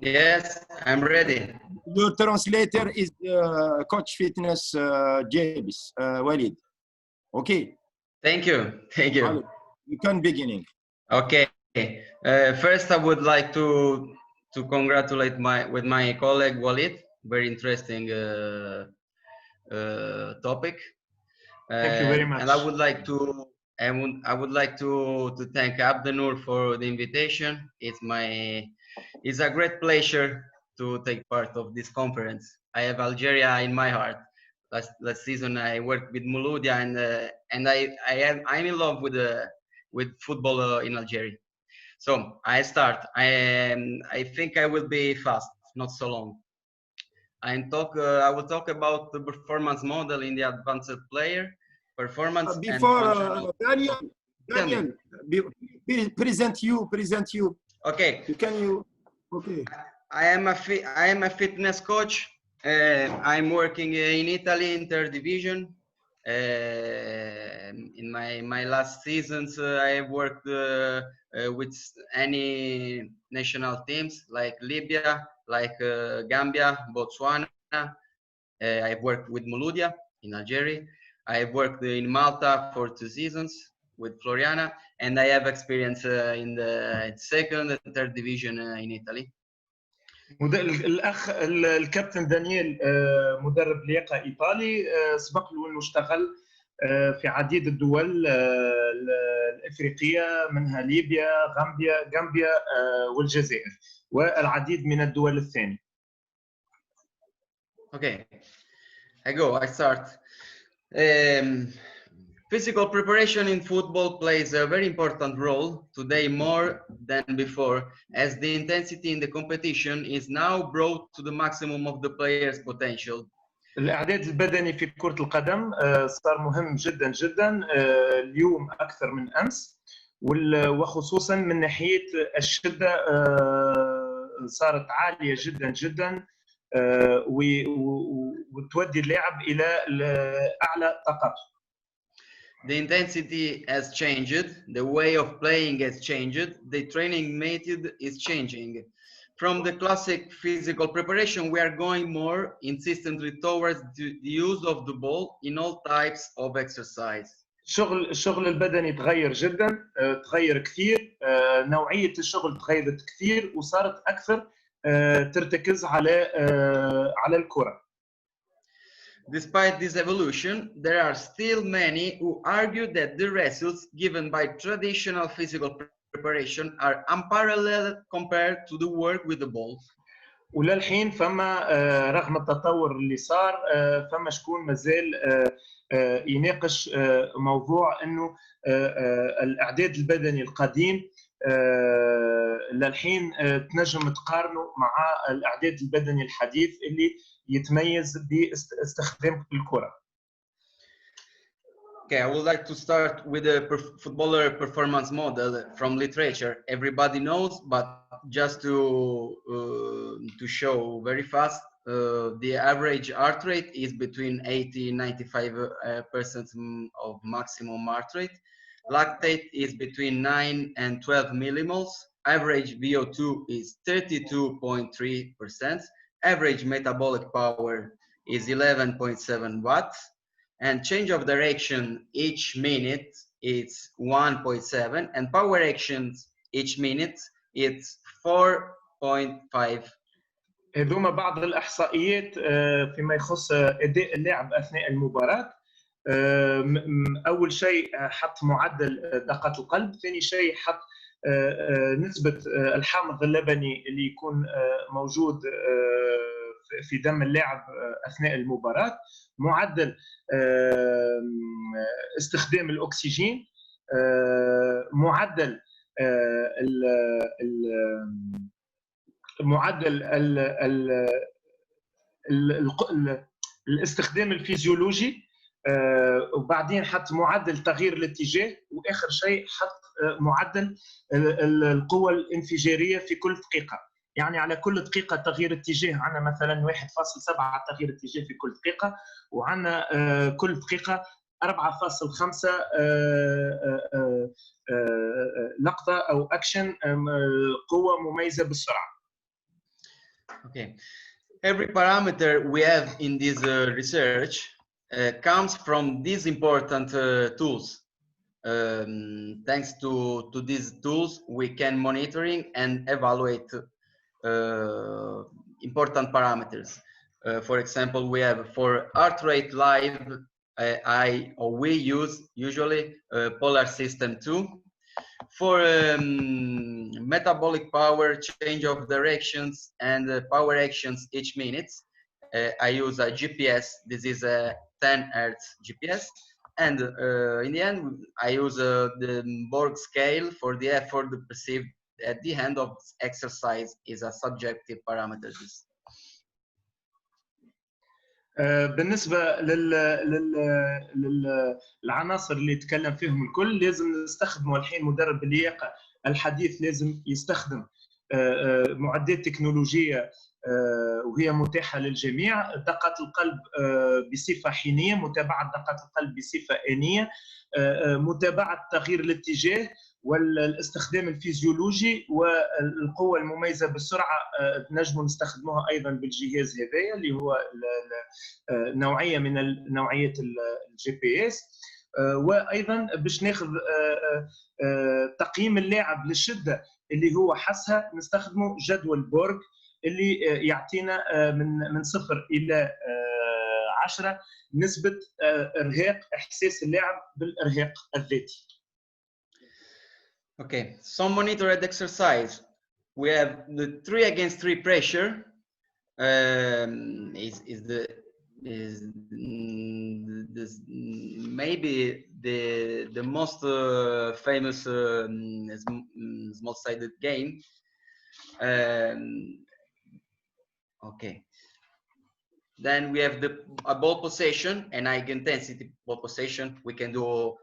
Yes, I'm ready. Your translator is Coach Fitness James Walid. Okay. Thank you. Thank you. You can beginning. Okay. First, I would like to congratulate my colleague Walid. Very interesting topic. Thank you very much. And I would like to thank Abdel for the invitation. It's a great pleasure to take part of this conference. I have Algeria in my heart. Last season I worked with Mouloudia, and I'm in love with football in Algeria. So I start. I think I will be fast, not so long. I will talk about the performance model in the advanced player performance. Before Daniel, present you. Okay. Okay. I am a fitness coach. I'm working in Italy in third division. In my last seasons, I have worked with any national teams like Libya, like Gambia, Botswana. I've worked with Mouloudia in Algeria. I've worked in Malta for 2 seasons with Floriana, and I have experience in the second and third division in Italy. الأخ الكابتن دانيال مدرب لياقة إيطالي، سبق له أنه اشتغل في عديد الدول الأفريقية، منها ليبيا، غامبيا والجزائر والعديد من الدول الثانية. Okay, I start. Physical preparation in football plays a very important role today more than before, as the intensity in the competition is now brought to the maximum of the player's potential. الإعداد البدني في كرة القدم صار مهم جدا اليوم أكثر من أمس، وخصوصا من ناحية الشدة صارت عالية جدا وتودي اللاعب إلى أعلى طاقته. The intensity has changed, the way of playing has changed, the training method is changing. From the classic physical preparation, we are going more insistently towards the use of the ball in all types of exercise. الشغل البدني تغير جدا، تغير كثير، نوعية الشغل تغيرت كثير وصارت أكثر ترتكز على الكرة. Despite this evolution, there are still many who argue that the results given by traditional physical preparation are unparalleled compared to the work with the ball. وللحين فما رغم التطور اللي صار فما شكون مازال يناقش موضوع انه الاعداد البدني القديم للحين تنجم تقارنه مع الاعداد البدني الحديث اللي يتميز باستخدام الكرة. Okay, I would like to start with the footballer performance model from literature. Everybody knows, but just to show very fast, the average heart rate is between 80 and 95% of maximum heart rate. Lactate is between 9 and 12 millimoles. Average VO2 is 32.3%. Average metabolic power is 11.7 watts. And change of direction each minute is 1.7, and power actions each minute it's 4.5. هذوما بعض الإحصائيات فيما يخص أداء اللاعب أثناء المباراة. أول شيء حط معدل دقات القلب، ثاني شيء حط نسبة الحامض اللبني اللي يكون موجود في دم اللاعب أثناء المباراة، معدل استخدام الأكسجين، معدل الاستخدام الفيزيولوجي، وبعدين حط معدل تغيير الاتجاه، واخر شيء حط معدل القوه الانفجاريه في كل دقيقه. يعني على كل دقيقه تغيير اتجاه عندنا مثلا 1.7 تغيير اتجاه في كل دقيقه، وعندنا كل دقيقه 4.5 لقطه او اكشن قوه مميزه بالسرعه. Okay. Every parameter we have in this research comes from these important tools. Thanks to these tools, we can monitoring and evaluate important parameters. For example, we have for heart rate live, we use usually Polar System 2. For metabolic power, change of directions, and power actions each minute, I use a GPS. This is a 10 Hertz GPS. And in the end, I use the Borg scale for the effort perceived at the end of exercise is a subjective parameter. بالنسبة للعناصر اللي تكلم فيهم الكل لازم نستخدموا الحين مدرب اللياقة الحديث لازم يستخدم معدات تكنولوجية وهي متاحة للجميع. دقات القلب بصفة حينية، متابعة دقات القلب بصفة آنية، متابعة تغيير الاتجاه والاستخدام الفيزيولوجي والقوة المميزة بالسرعة نجم نستخدموها أيضا بالجهاز هذايا اللي هو نوعية من نوعية الجي بي اس. وأيضا باش ناخذ تقييم اللاعب للشدة اللي هو حسها نستخدمه جدول بورغ اللي يعطينا من 0 إلى 10 نسبة إرهاق إحساس اللاعب بالإرهاق الذاتي. Okay, some monitored exercise. We have the 3 against 3 pressure. Maybe the most famous small-sided game. Okay. Then we have a ball possession and high intensity ball possession. We can do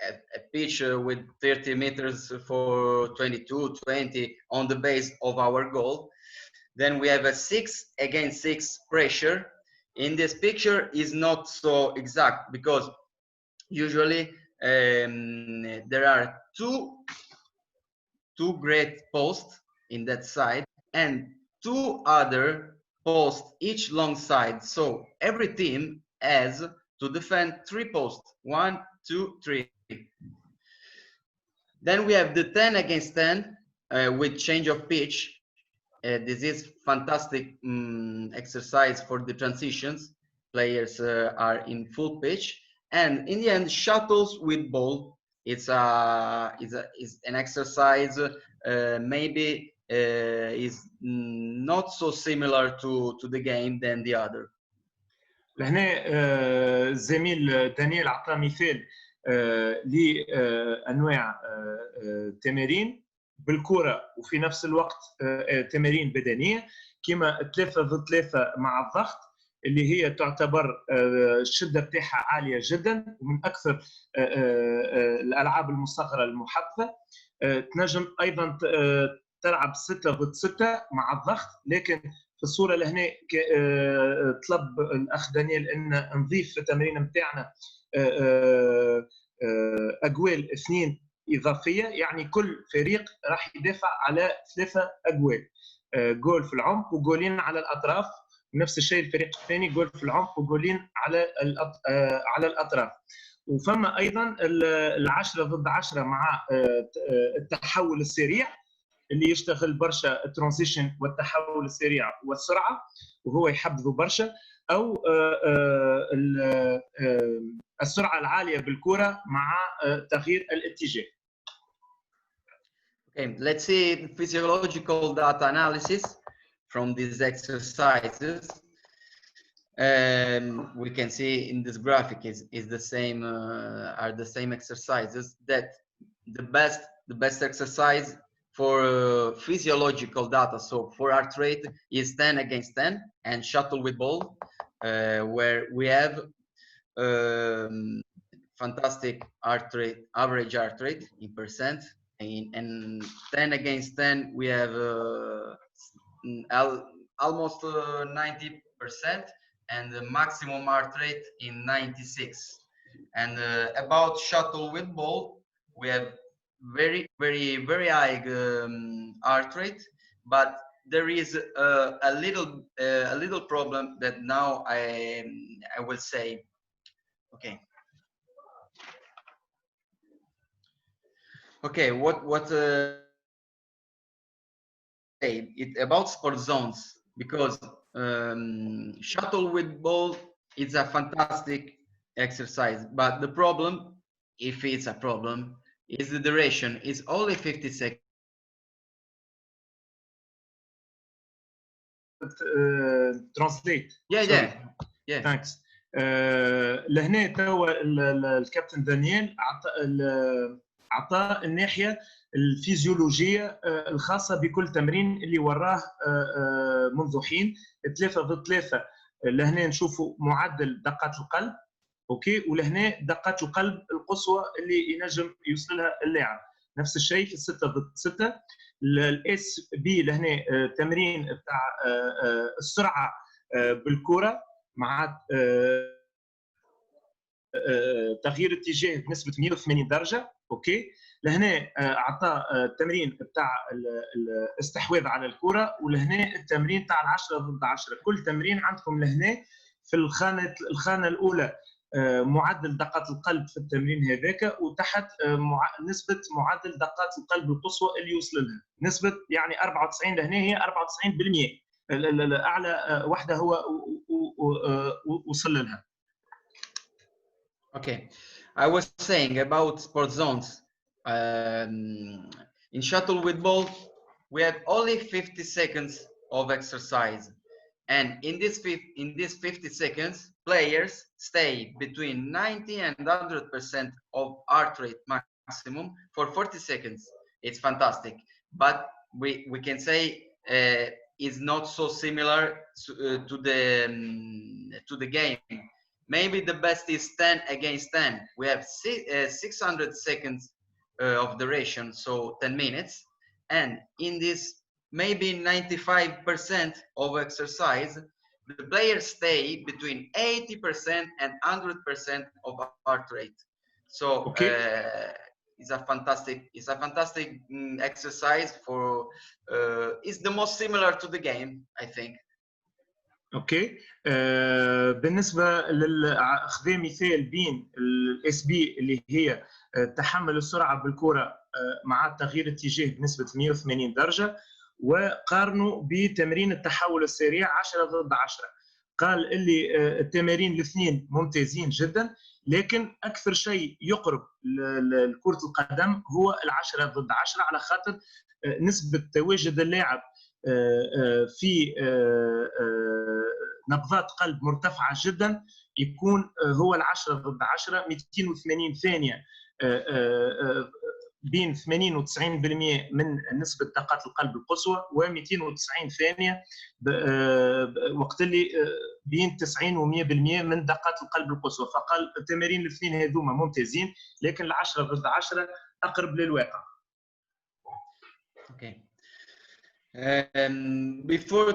a pitch with 30 meters for 22, 20 on the base of our goal. Then we have a 6 against 6 pressure. In this picture is not so exact because usually there are two great posts in that side and 2 other posts each long side. So every team has to defend 3 posts, 1, 2, 3. Then we have the 10 against 10 with change of pitch. This is fantastic exercise for the transitions. Players are in full pitch, and in the end, shuttles with ball. It's an exercise maybe is not so similar to the game than the other. لهنا الزميل دانيال عطى مثال لانواع تمارين بالكره وفي نفس الوقت تمارين بدنيه كما 3 ضد 3 مع الضغط اللي هي تعتبر الشده بتاعها عاليه جدا ومن اكثر الالعاب المصغره المحببه. تنجم ايضا تلعب 6 ضد 6 مع الضغط، لكن في الصوره لهنا طلب الاخ دانيال ان نضيف في التمرين نتاعنا اجوال 2 اضافيه، يعني كل فريق راح يدافع على 3 اجوال، جول في العمق وجولين على الاطراف، ونفس الشيء الفريق الثاني جول في العمق وجولين على الاطراف. وفما ايضا 10 ضد 10 مع التحول السريع اللي يشتغل برشا الترانزيشن والتحول السريع والسرعه وهو يحبذه برشا، او السرعه العاليه بالكره مع تغيير الاتجاه. Okay, let's see the physiological data analysis from these exercises. We can see in this graphic is the same are the same exercises that the best exercise for physiological data. So for heart rate is 10 against 10 and shuttle with ball, where we have fantastic heart rate, average heart rate in percent. And 10 against 10 we have almost 90% and the maximum heart rate in 96. And about shuttle with ball, we have very high heart rate, but there is a little problem that now I will say. Okay. Okay. What it about sport zones, because shuttle with ball is a fantastic exercise, but the problem, if it's a problem, is the duration. It's only 50 seconds. Translate. Yeah. Thanks. لهنا توا الكابتن دانيال عطى الناحيه الفيزيولوجيه الخاصه بكل تمرين اللي وراه منذ حين 3 ضد 3. لهنا نشوفوا معدل دقات القلب، اوكي، ولهنا دقات القلب القصوى اللي ينجم يوصل لها اللاعب. نفس الشيء في 6 ضد 6. الاس بي لهنا تمرين بتاع السرعه بالكره مع تغيير اتجاه بنسبه 180 درجه، اوكي. لهنا اعطى التمرين بتاع الاستحواذ على الكره، ولهنا التمرين تاع 10 ضد 10. كل تمرين عندكم لهنا في الخانه الاولى معدل دقات القلب في التمرين هذاك، وتحت نسبه معدل دقات القلب القصوى اللي يوصل لها. نسبه يعني 94 لهنا هي 94%، الاعلى واحده هو وصل لها. Okay, I was saying about sport zones. In shuttle with ball, we have only 50 seconds of exercise, and in this 50 seconds, players stay between 90 and 100% of heart rate maximum for 40 seconds. It's fantastic, but we can say is not so similar to the game. Maybe the best is 10 against 10. We have 600 seconds of duration, so 10 minutes. And in this maybe 95% of exercise, the players stay between 80% and 100% of heart rate. So okay. It's a fantastic exercise for. It's the most similar to the game, I think. اوكي. بالنسبه لاخذ مثال بين الاس بي اللي هي تحمل السرعه بالكره مع تغيير اتجاه بنسبه 180 درجه، وقارنوا بتمرين التحول السريع 10 ضد 10. قال اللي التمارين الاثنين ممتازين جدا، لكن اكثر شيء يقرب لكره القدم هو ال10 ضد 10، على خاطر نسبه تواجد اللاعب في نبضات قلب مرتفعه جدا، يكون هو ال10 ضد 10 280 ثانيه بين 80 و 90% من نسبه دقات القلب القصوى، و290 ثانيه وقت اللي بين 90 و 100% من دقات القلب القصوى. فقال التمارين الاثنين هذوما ممتازين، لكن ال10 ضد 10 اقرب للواقع. Okay. Before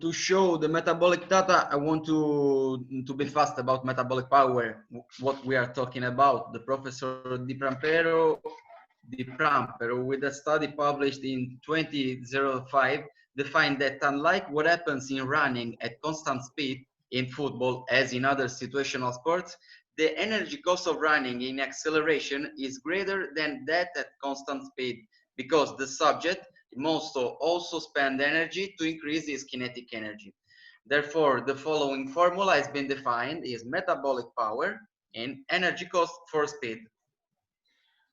to show the metabolic data, I want to be fast about metabolic power. What we are talking about, the Professor Di Prampero, with a study published in 2005, defined that unlike what happens in running at constant speed in football, as in other situational sports, the energy cost of running in acceleration is greater than that at constant speed, because the subject must also spend energy to increase his kinetic energy. Therefore, the following formula has been defined is metabolic power and energy cost for speed.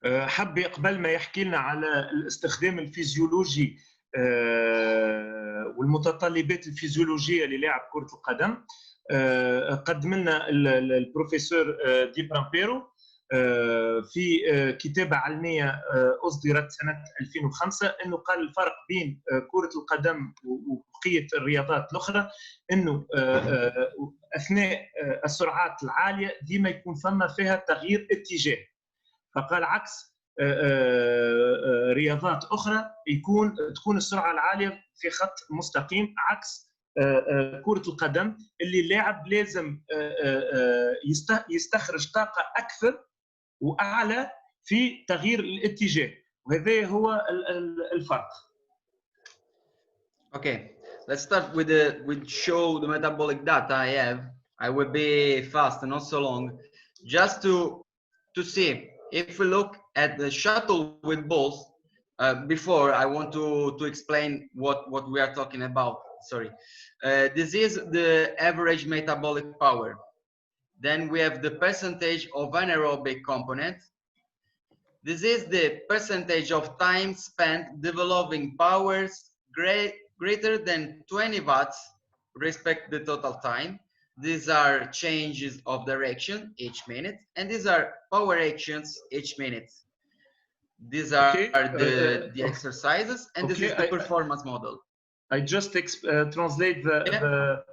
حب قبل ما يحكي لنا على الاستخدام الفيزيولوجي والمتطلبات الفيزيولوجية للاعب كرة القدم، قدم لنا البروفيسور دي برامبيرو في كتابة علمية أصدرت سنة 2005 أنه قال الفرق بين كرة القدم وبقية الرياضات الأخرى أنه أثناء السرعات العالية ديما يكون فيها تغيير اتجاه. فقال عكس رياضات أخرى تكون السرعة العالية في خط مستقيم، عكس كرة القدم اللي اللاعب لازم يستخرج طاقة أكثر وأعلى في تغيير الاتجاه، وهذا هو الفرق. Okay, let's start with show the metabolic data I have. I will be fast and not so long, just to see if we look at the shuttle with balls. Before I want to explain what we are talking about. Sorry, this is the average metabolic power. Then we have the percentage of anaerobic component. This is the percentage of time spent developing powers greater than 20 watts respect the total time. These are changes of direction each minute, and these are power actions each minute. These are the exercises, and this is the performance model. I just translate the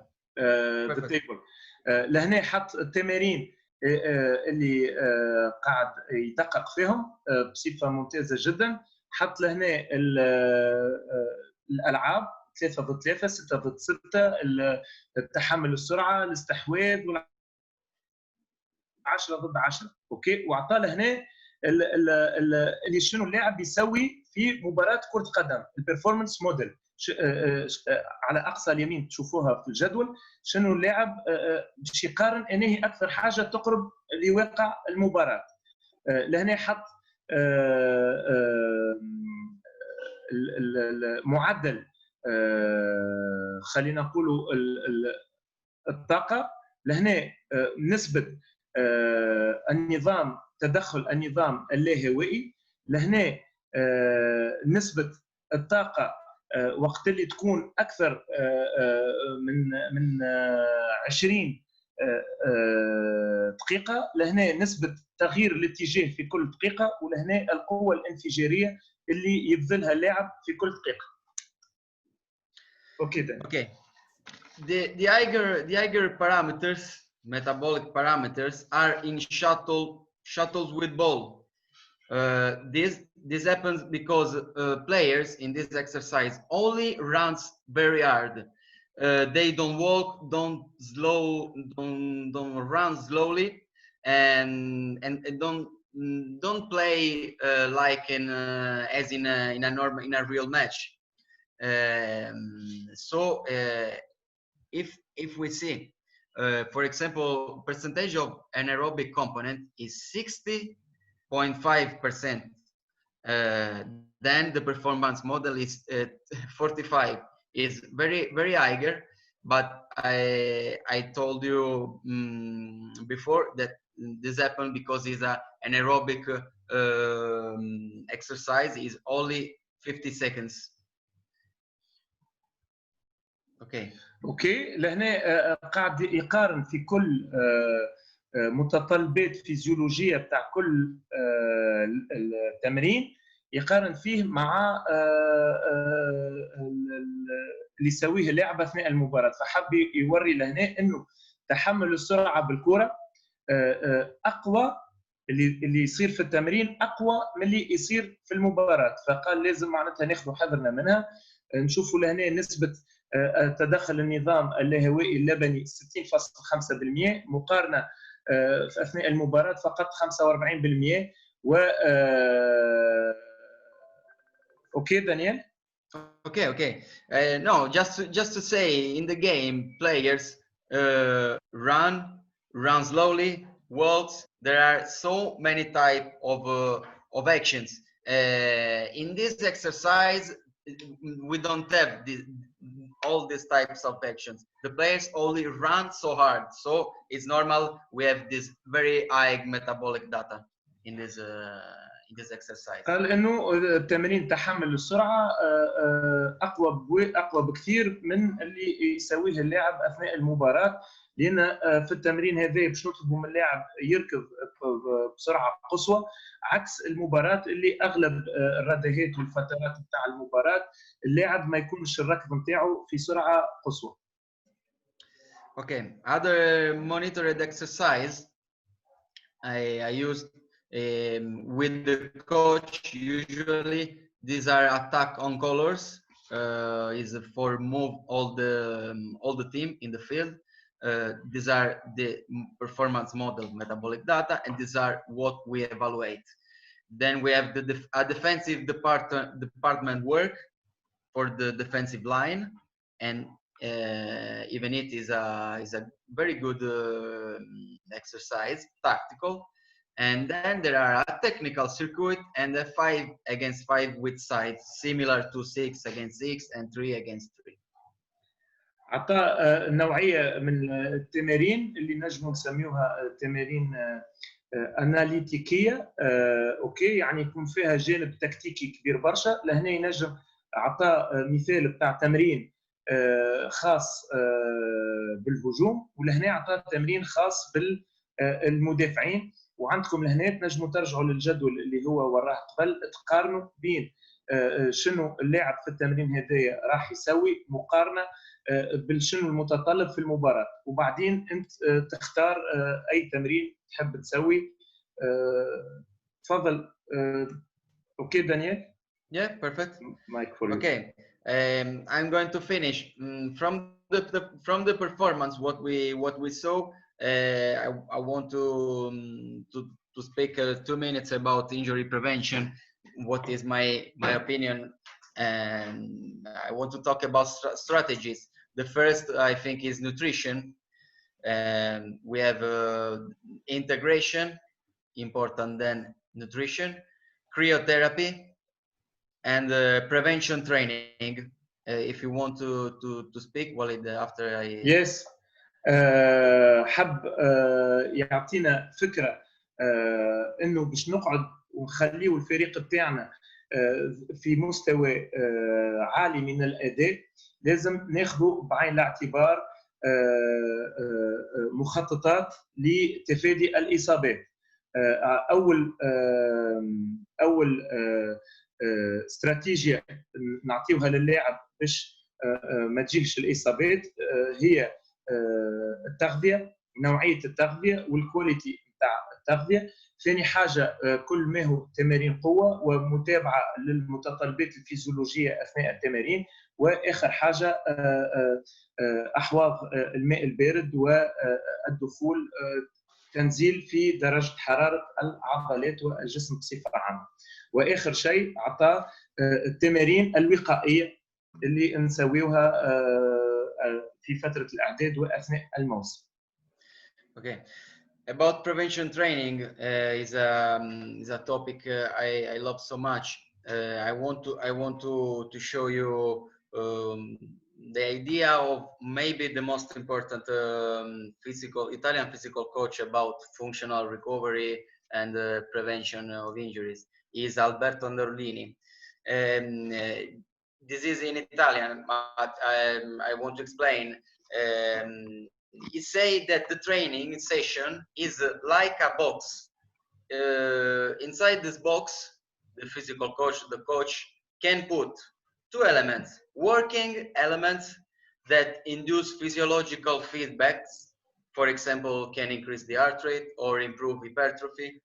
table. لهنا حط التمارين اللي قاعد يدقق فيهم بصفة ممتازة جدا. حط لهنا الألعاب 3 ضد 3 6 ضد 6 التحمل السرعة الاستحواذ 10 ضد 10. اوكي، وعطى لهنا اللي شنو اللاعب يسوي في مباراة كرة قدم، البرفورمانس موديل. على اقصى اليمين تشوفوها في الجدول شنو اللاعب باش يقارن انهي اكثر حاجه تقرب لواقع المباراه. لهنا حط المعدل، خلينا نقولوا الطاقه. لهنا نسبه النظام، تدخل النظام اللاهوائي. لهنا نسبه الطاقه وقت اللي تكون اكثر من 20 دقيقه. لهنا نسبه تغيير الاتجاه في كل دقيقه، ولهنا القوه الانفجاريه اللي يبذلها اللاعب في كل دقيقه. اوكي دانيال. Okay, the higher parameters, metabolic parameters, are in shuttles with ball. This happens because players in this exercise only runs very hard. They don't walk, don't run slowly, and don't play like as in a real match. So if we see, for example, percentage of anaerobic component is 60.5%. Then the performance model is 45. Is very higher, but I told you before that this happened because it's an aerobic exercise is only 50 seconds. اوكي لهنا قاعد يقارن في كل متطلبات فيزيولوجيه بتاع كل التمرين، يقارن فيه مع اللي يسويه اللاعب اثناء المباراه. فحب يوري لهنا انه تحمل السرعه بالكره اقوى، اللي يصير في التمرين اقوى من اللي يصير في المباراه. فقال لازم معناتها ناخذ حذرنا منها. نشوفوا لهنا نسبه تدخل النظام اللاهوائي اللبني 60.5%، مقارنه في اثناء المباراه فقط 45%. و اوكي دانيال. Okay. No, just to say, in the game, players run slowly, walks. There are so many type of actions. In this exercise, we don't have all these types of actions. The players only run so hard, so it's normal. We have this very high metabolic data in this exercise. قال انه التمرين تحمل السرعه اقوى بكثير من اللي يسويه اللاعب اثناء المباراه، لان في التمرين هذا باش نطلبوا من اللاعب يركض بسرعه قصوى، عكس المباراه اللي اغلب الردهات والفترات بتاع المباراه اللاعب ما يكونش الركض نتاعو في سرعه قصوى. Okay, other monitored exercise I used with the coach. Usually these are attack on colors, is for move all the team in the field. These are the performance model metabolic data, and these are what we evaluate. Then we have a defensive department work for the defensive line. and even it is a very good exercise, tactical. And then there are a technical circuit and a 5 against 5 with sides, similar to 6 against 6 and 3 against 3. عطى نوعيه من التمارين اللي نجموا نسميوها تمارين اناليتيكيه، اوكي، يعني يكون فيها جانب تكتيكي كبير برشا. لهنا ينجم عطى مثال بتاع تمرين خاص بالهجوم، ولهنا عطى تمرين خاص بالمدافعين. وعندكم لهنا تنجموا ترجعوا للجدول اللي هو وراه قبل، تقارنوا بين شنو اللاعب في التمرين هذايا راح يسوي مقارنه بالشنو المتطلب في المباراه، وبعدين انت تختار اي تمرين تحب تسوي. تفضل. اوكي دانيال. Yeah, perfect. Mike for you. Okay, I'm going to finish from the performance what we saw. I want to speak 2 minutes about injury prevention. What is my opinion, and I want to talk about strategies. The first, I think, is nutrition. We have integration, important than nutrition, cryotherapy, and prevention training. If you want to speak, Walid, after I... Yes. حب يعطينا فكرة إنه باش نقعد ونخليه الفريق بتاعنا في مستوى عالي من الأداء، لازم ناخذه بعين الاعتبار مخططات لتفادي الإصابات. أول استراتيجية نعطيوها للاعب باش ما تجيش الإصابات هي التغذية، نوعية التغذية والكواليتي نتاع التغذية. ثاني حاجة كل ما هو تمارين قوة ومتابعة للمتطلبات الفيزيولوجية أثناء التمارين. وآخر حاجة أحواض الماء البارد والدخول، تنزيل في درجة حرارة العضلات والجسم بصفة عامة. وآخر شيء عطاه التمارين الوقائية اللي نسويوها في فترة الإعداد وأثناء الموسم. Okay. About prevention training is a topic I love so much. I want to show you the idea of maybe the most important Italian physical coach about functional recovery and prevention of injuries is Alberto Nerlini. This is in Italian, but I want to explain. He said that the training session is like a box. Inside this box, the physical coach, the coach, can put 2 elements, working elements that induce physiological feedbacks, for example, can increase the heart rate or improve hypertrophy,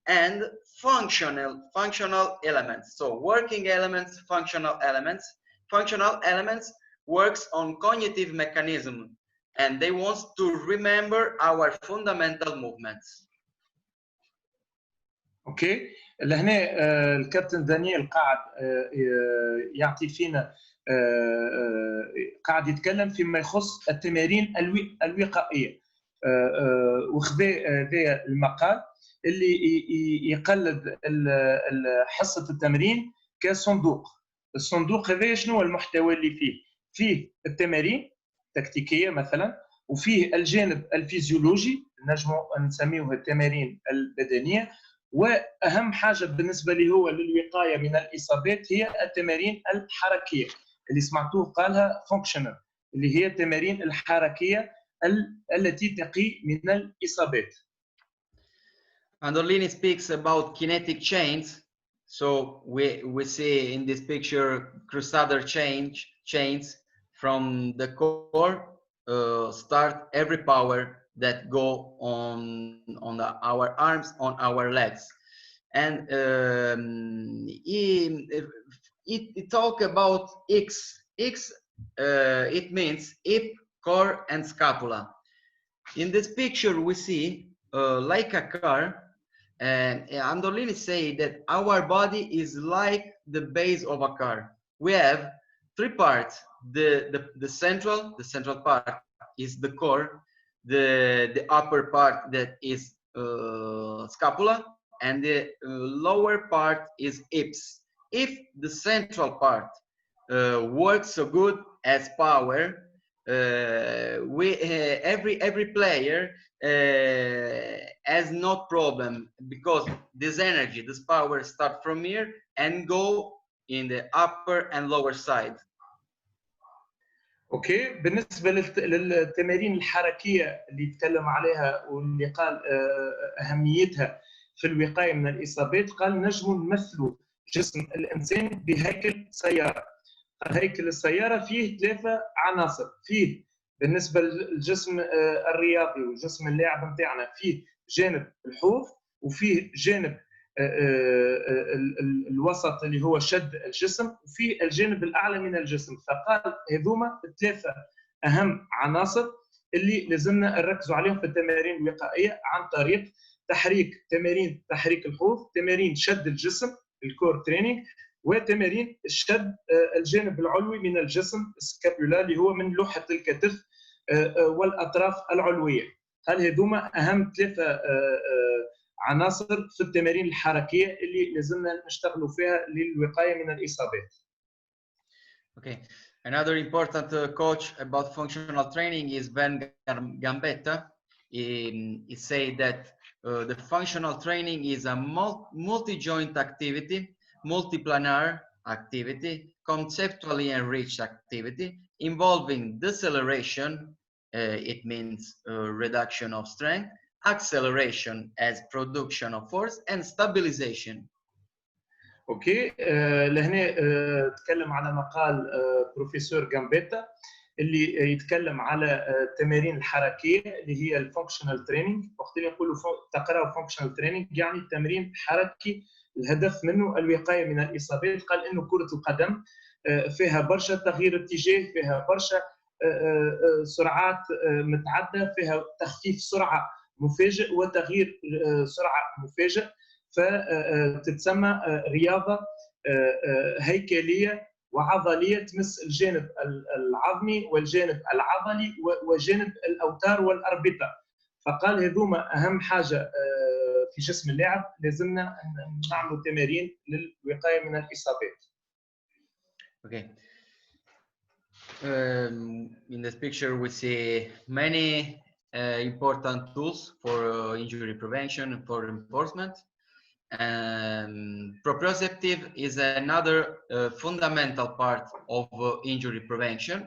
and functional elements. So working elements, functional elements. Functional elements works on cognitive mechanism, and they want to remember our fundamental movements. اوكي، لهنا الكابتن دانيال قاعد يعطي فينا، قاعد يتكلم فيما يخص التمارين الوقائيه، وخذ ذا المقال اللي يقلد حصه التمرين كصندوق. الصندوق هذا شنو المحتوى اللي فيه التمارين التكتيكيه مثلا، وفيه الجانب الفيزيولوجي نجموا نسميوه التمارين البدنيه، واهم حاجه بالنسبه لي هو للوقايه من الاصابات هي التمارين الحركيه اللي سمعتوه قالها فانكشنال، اللي هي التمارين الحركيه التي تقي من الاصابات. Nerlini speaks about kinetic chains. So we see in this picture crusader chains from the core start every power that go on our arms, on our legs, and it talk about X. It means hip, core, and scapula. In this picture we see like a car, and Nerlini say that our body is like the base of a car. We have 3 parts: the central part is the core, the upper part that is scapula, and the lower part is hips. If the central part works so good as power, every player has no problem, because this energy, this power start from here and go in the upper and lower side. اوكي، بالنسبه للتمارين الحركيه اللي يتكلم عليها واللي قال اهميتها في الوقايه من الاصابات، قال نجم نمثلوا جسم الانسان بهيكل سياره. هيكل السياره فيه 3 عناصر، فيه بالنسبه للجسم الرياضي وجسم اللاعب نتاعنا فيه جانب الحوض، وفيه جانب الوسط اللي هو شد الجسم، وفي الجانب الاعلى من الجسم. فقال هذوما 3 اهم عناصر اللي لازمنا نركزوا عليهم في التمارين الوقائيه، عن طريق تمارين تحريك الحوض، تمارين شد الجسم الكور تريننج، وتمارين شد الجانب العلوي من الجسم السكابولا اللي هو من لوحه الكتف والاطراف العلويه. قال هذوما اهم 3 عناصر في التمارين الحركيه اللي لازمنا نشتغلوا فيها للوقايه من الاصابات. Okay. Another important coach about functional training is Gambett. He said that the functional training is a multi-joint activity, multi-planar activity, conceptually enriched activity involving deceleration, it means reduction of strength, acceleration as production of force, and stabilization. اوكي، لهنا تكلم على مقال بروفيسور جامبيتا اللي يتكلم على التمارين الحركيه اللي هي الفانكشنال تريننج. وقت اللي نقولوا تقراوا فانكشنال تريننج يعني التمرين حركي الهدف منه الوقايه من الاصابات. قال انه كره القدم فيها برشا تغيير اتجاه، فيها برشا سرعات متعدده، فيها تخفيف سرعه مفاجئ وتغيير سرعه مفاجئ، فتتسمى رياضه هيكليه وعضليه تمس الجانب العظمي والجانب العضلي وجانب الاوتار والاربطه. فقال هذوما اهم حاجه في جسم اللاعب، لازمنا نعملوا تمارين للوقايه من الاصابات. Okay. In this picture we see many important tools for injury prevention and for reinforcement. Proprioceptive is another fundamental part of injury prevention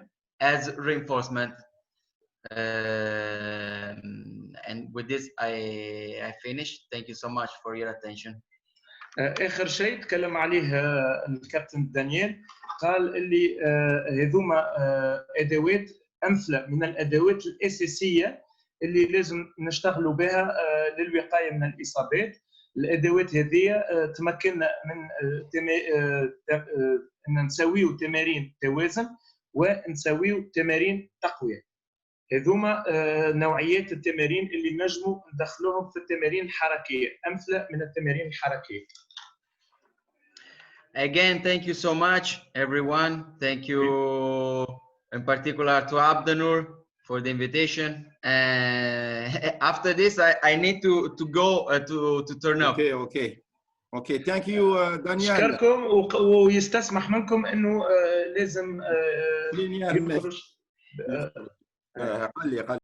as reinforcement. And with this I finished. Thank you so much for your attention. اخر شيء تكلم عليه الكابتن دانيال، قال اللي هذوما ادوات امثله من الادوات الاساسيه اللي لازم نشتغلوا بها للوقايه من الاصابات. الادوات هذه تمكننا من ان نسويو تمارين توازن ونسويو تمارين تقويه. هذوما نوعيات التمارين اللي نجموا ندخلوهم في التمارين الحركيه، امثله من التمارين الحركيه. Again, thank you so much, everyone. Thank you in particular to Abdenur for the invitation. After this, I need to go to turn up. Okay. Thank you, Daniel. أشكركم ويستسمح منكم إنه لازم قال لي